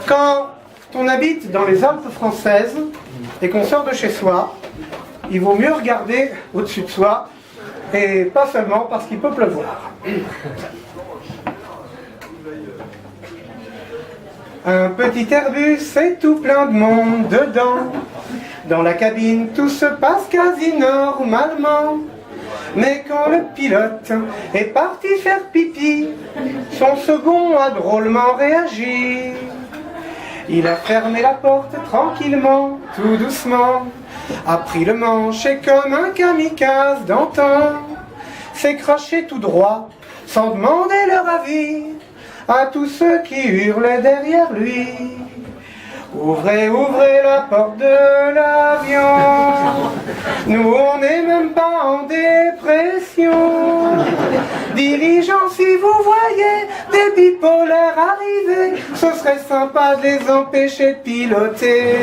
Quand on habite dans les Alpes françaises et qu'on sort de chez soi, il vaut mieux regarder au-dessus de soi, et pas seulement parce qu'il peut pleuvoir. Un petit Airbus et tout plein de monde dedans. Dans la cabine, tout se passe quasi normalement. Mais quand le pilote est parti faire pipi, son second a drôlement réagi. Il a fermé la porte tranquillement, tout doucement, a pris le manche et comme un kamikaze d'antan, s'est craché tout droit, sans demander leur avis, à tous ceux qui hurlaient derrière lui. Ouvrez, ouvrez la porte de l'avion. Nous on n'est même pas en dépression. Dirigeants, si vous voyez des bipolaires arriver, ce serait sympa de les empêcher de piloter.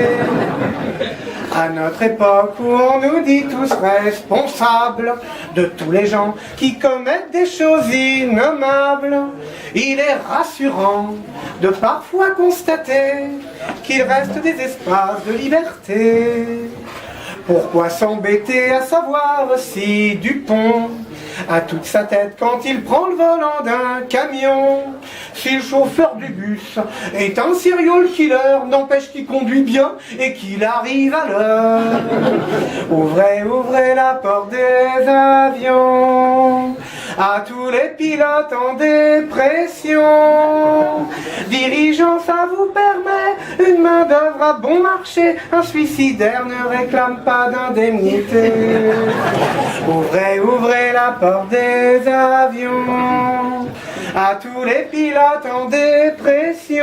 À notre époque où on nous dit tous responsables de tous les gens qui commettent des choses innommables, il est rassurant de parfois constater qu'il reste des espaces de liberté. Pourquoi s'embêter à savoir si Dupont a toute sa tête quand il prend le volant d'un camion? Si le chauffeur du bus est un serial killer, n'empêche qu'il conduit bien et qu'il arrive à l'heure. Ouvrez, ouvrez la porte des avions à tous les pilotes en dépression. Dirigeants, ça vous permet une main d'œuvre à bon marché. Un suicidaire ne réclame pas d'indemnité. Ouvrez, ouvrez la porte des avions à tous les pilotes en dépression.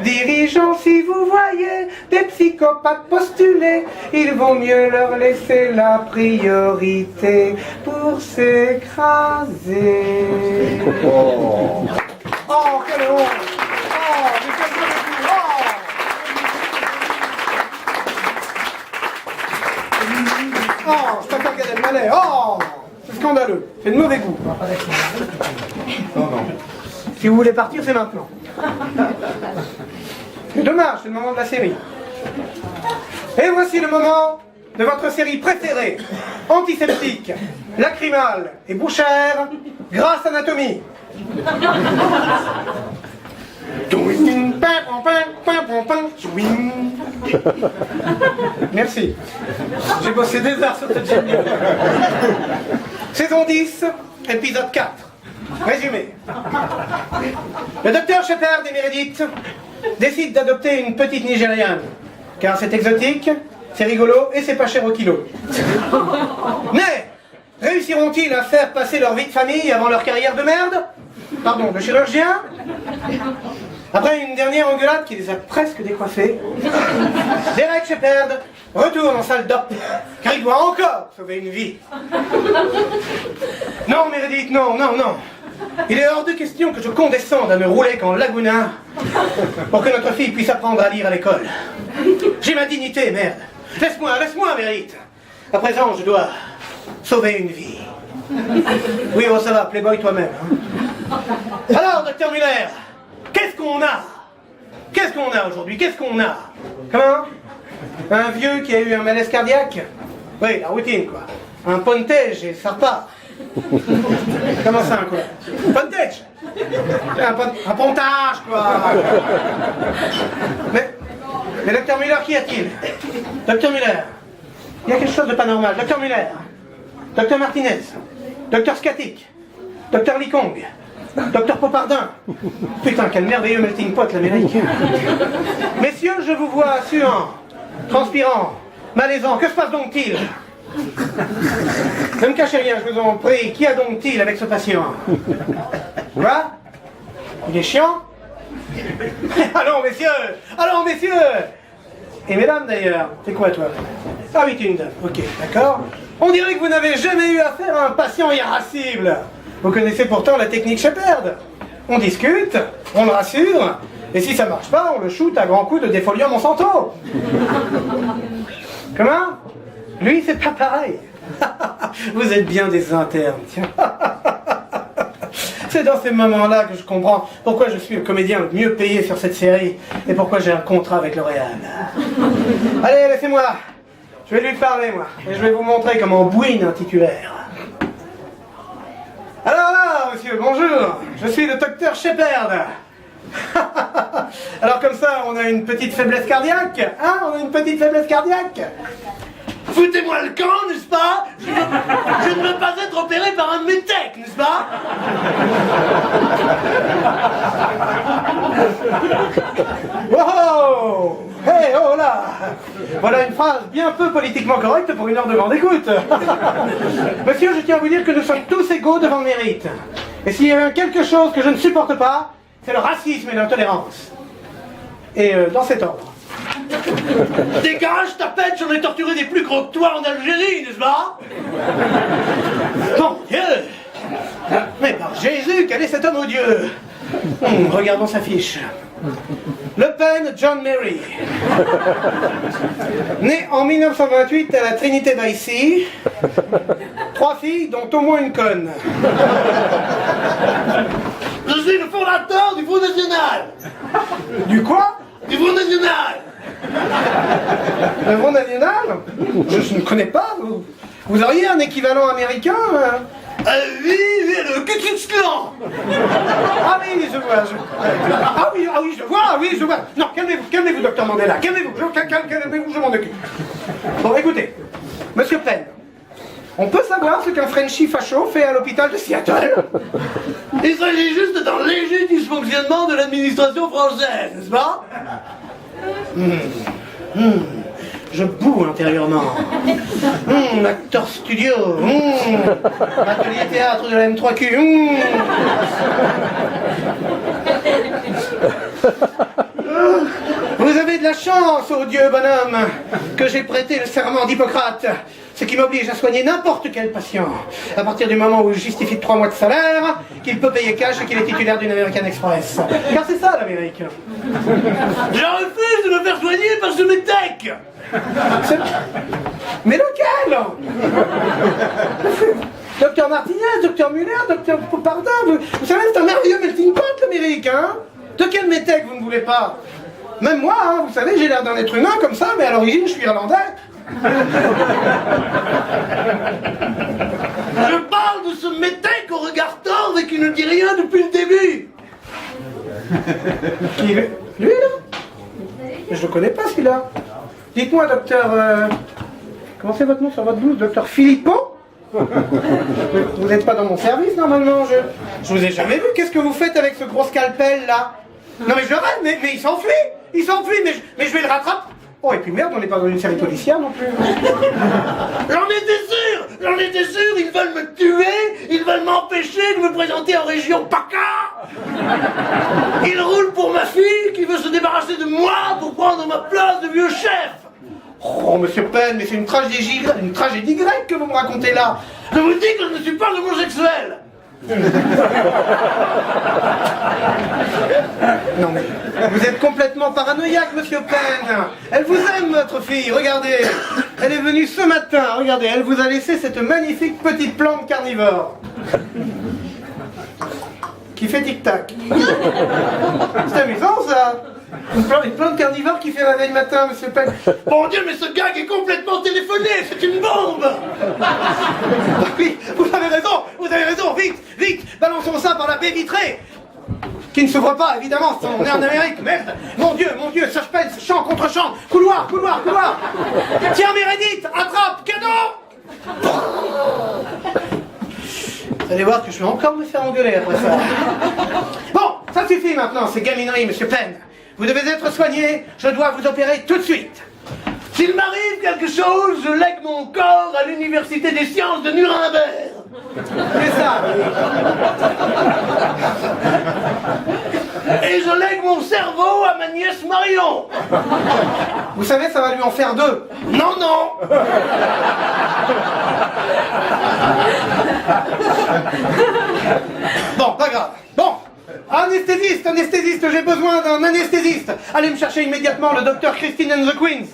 Dirigeants, si vous voyez des psychopathes postuler, il vaut mieux leur laisser la priorité pour s'écraser. Oh, oh quelle honte! Oh, mais quel jeu de oh! Oh, c'est encore Gad Elmaleh. Oh, c'est scandaleux. C'est de mauvais goût. Non, non. Si vous voulez partir, c'est maintenant. C'est dommage, c'est le moment de la série. Et voici le moment de votre série préférée, antiseptique, lacrymale et bouchère, Grâce Anatomie. Merci. J'ai bossé des heures sur cette chaîne. Saison 10, épisode 4. Résumé. Le docteur Shepard et Meredith décident d'adopter une petite Nigériane, car c'est exotique, c'est rigolo et c'est pas cher au kilo. Mais réussiront-ils à faire passer leur vie de famille avant leur carrière de merde? Pardon, de chirurgien? Après une dernière engueulade qui les a presque décoiffés, Derek Shepard retourne en salle d'op, car il doit encore sauver une vie. Non, Meredith, non, non, non. Il est hors de question que je condescende à ne rouler qu'en Laguna pour que notre fille puisse apprendre à lire à l'école. J'ai ma dignité, merde. Laisse-moi, Meredith. À présent, je dois sauver une vie. Oui, oh, ça va, playboy toi-même. Hein. Alors, docteur Muller, qu'est-ce qu'on a? Qu'est-ce qu'on a aujourd'hui? Qu'est-ce qu'on a? Comment? Un vieux qui a eu un malaise cardiaque? Oui, la routine, quoi. Un pontage et ça repart. Comment ça, quoi? Pontage? Un pontage, quoi. Mais docteur Muller, qu'y a-t-il? Docteur Muller, il y a quelque chose de pas normal. Docteur Muller, docteur Martinez, docteur Skatic, docteur Likong, docteur Popardin. Putain, quel merveilleux melting pot, l'Amérique. Messieurs, je vous vois suant, transpirant, malaisant. Que se passe donc-t-il? Ne me cachez rien, je vous en prie. Qu'y a donc-t-il avec ce patient? Quoi? Il est chiant? Allons, messieurs! Allons, messieurs! Et mesdames, d'ailleurs, c'est quoi, toi? Ah oui, tu es une dame. Ok, d'accord. On dirait que vous n'avez jamais eu affaire à un patient irascible. Vous connaissez pourtant la technique Shepard. On discute, on le rassure, et si ça marche pas, on le shoot à grands coups de défoliant Monsanto. Comment? Lui, c'est pas pareil. Vous êtes bien des internes, tiens. C'est dans ces moments-là que je comprends pourquoi je suis le comédien le mieux payé sur cette série et pourquoi j'ai un contrat avec L'Oréal. Allez, laissez-moi. Je vais lui parler, moi, et je vais vous montrer comment on bouine un titulaire. Alors là, monsieur, bonjour. Je suis le docteur Shepard. Alors comme ça, on a une petite faiblesse cardiaque. Hein, on a une petite faiblesse cardiaque. Foutez-moi le camp, n'est-ce pas? Je ne veux pas être opéré par un de mes techs, n'est-ce pas? Wow! Hey, oh là! Voilà une phrase bien peu politiquement correcte pour une heure de grande écoute. Monsieur, je tiens à vous dire que nous sommes tous égaux devant le mérite. Et s'il y a quelque chose que je ne supporte pas, c'est le racisme et l'intolérance. Et dans cet ordre. Dégage ta pète, j'en ai torturé des plus gros que toi en Algérie, n'est-ce pas? Mon Dieu! Mais par Jésus, quel est cet homme odieux? Regardons sa fiche. Le Pen John Mary. Né en 1928 à la Trinité d'Icy. 3 filles, dont au moins une conne. Je suis le fondateur du Front National. Du quoi? Du Front National. Le Front National? Je ne connais pas. Vous auriez un équivalent américain? Oui, le Ku Klux Klan. Ah oui, je vois. Ah oui, je vois. Non, calmez-vous, docteur Mandela. Calmez-vous, je m'en occupe. Bon, écoutez, monsieur Penn, on peut savoir ce qu'un Frenchie facho fait à l'hôpital de Seattle? Il s'agit juste d'un léger dysfonctionnement de l'administration française, n'est-ce pas? Je boue intérieurement. Acteur studio. Atelier théâtre de la M3Q. Vous avez de la chance, ô Dieu bonhomme, que j'ai prêté le serment d'Hippocrate, ce qui m'oblige à soigner n'importe quel patient, à partir du moment où je justifie de 3 mois de salaire, qu'il peut payer cash et qu'il est titulaire d'une American Express. Car c'est ça l'Amérique. Je refuse de me faire soigner par ce métèque. Mais lequel? Docteur Martinez, docteur Muller, docteur Poupardin, vous savez, c'est un merveilleux melting pot l'Amérique, hein? De quel métèque vous ne voulez pas? Même moi, hein, vous savez, j'ai l'air d'un être humain comme ça, mais à l'origine, je suis irlandais. Je parle de ce métèque au regard tendre et qui ne dit rien depuis le début. Qui est lui, là? Je le connais pas, celui-là. Dites-moi, docteur... comment c'est votre nom sur votre blouse? Docteur Philippot? Vous n'êtes pas dans mon service, normalement. Je vous ai jamais vu. Qu'est-ce que vous faites avec ce gros scalpel, là? Non, mais je le rêve, mais il s'enfuit. Il s'enfuit, mais je vais le rattraper. Oh, et puis merde, on n'est pas dans une série policière non plus. J'en étais sûr, ils veulent me tuer, ils veulent m'empêcher de me présenter en région PACA. Ils roulent pour ma fille qui veut se débarrasser de moi pour prendre ma place de vieux chef. Oh, monsieur Penn, mais c'est une tragédie grecque que vous me racontez là. Je vous dis que je ne suis pas homosexuel. Non mais, vous êtes complètement paranoïaque, monsieur Penn. Elle vous aime, votre fille, regardez. Elle est venue ce matin, regardez, elle vous a laissé cette magnifique petite plante carnivore. Qui fait tic-tac. C'est amusant, ça. Une plante carnivore qui fait réveil matin, monsieur Penn. Bon Dieu, mais ce gag est complètement téléphoné, c'est une bombe. Oui, vous avez raison, vite, balançons ça par la baie vitrée. Qui ne s'ouvre pas, évidemment, on est en Amérique, merde. Mon Dieu, suspense, champ contre champ, couloir. Tiens, Meredith, attrape, cadeau. Vous allez voir que je vais encore me faire engueuler après ça. Bon, ça suffit maintenant, ces gamineries, monsieur Penn. Vous devez être soigné, je dois vous opérer tout de suite. S'il m'arrive quelque chose, je lègue mon corps à l'université des sciences de Nuremberg. C'est ça. Et je lègue mon cerveau à ma nièce Marion. Vous savez, ça va lui en faire 2. Non. Bon, pas grave. Bon. Anesthésiste, j'ai besoin d'un anesthésiste. Allez me chercher immédiatement le docteur Christine and the Queens.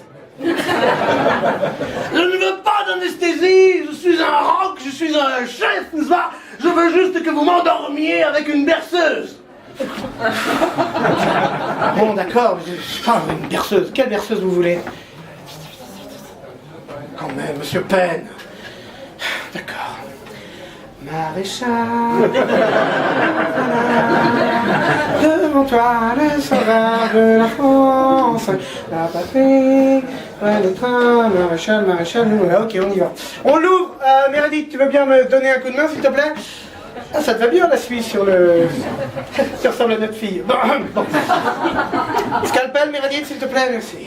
Je ne veux pas d'anesthésie, je suis un rock, je suis un chef, n'est-ce pas? Je veux juste que vous m'endormiez avec une berceuse. Bon, d'accord, une berceuse. Quelle berceuse vous voulez? Quand même, monsieur Penn. D'accord. Maréchal, devant toi le sauveur de la France, la patrie, le train, maréchal, ok, on y va. On l'ouvre, Meredith, tu veux bien me donner un coup de main s'il te plaît? Ah, ça te va bien la Suisse sur le... Ça ressemble à notre fille. Bon. Scalpel, Meredith, s'il te plaît, merci.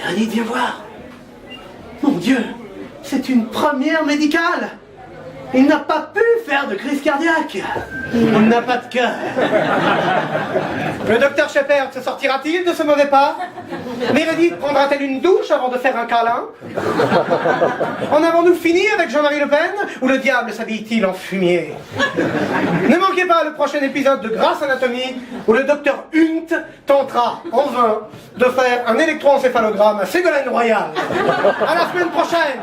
Meredith, viens voir. Mon Dieu, c'est une première médicale. Il n'a pas pu faire de crise cardiaque. Il n'a pas de cœur. Le docteur Shepard se sortira-t-il de ce mauvais pas? Meredith prendra-t-elle une douche avant de faire un câlin? En avons-nous fini avec Jean-Marie Le Pen? Ou le diable s'habille-t-il en fumier? Ne manquez pas le prochain épisode de Grâce Anatomie où le docteur Hunt tentera en vain de faire un électroencéphalogramme à Ségolène Royal. À la semaine prochaine.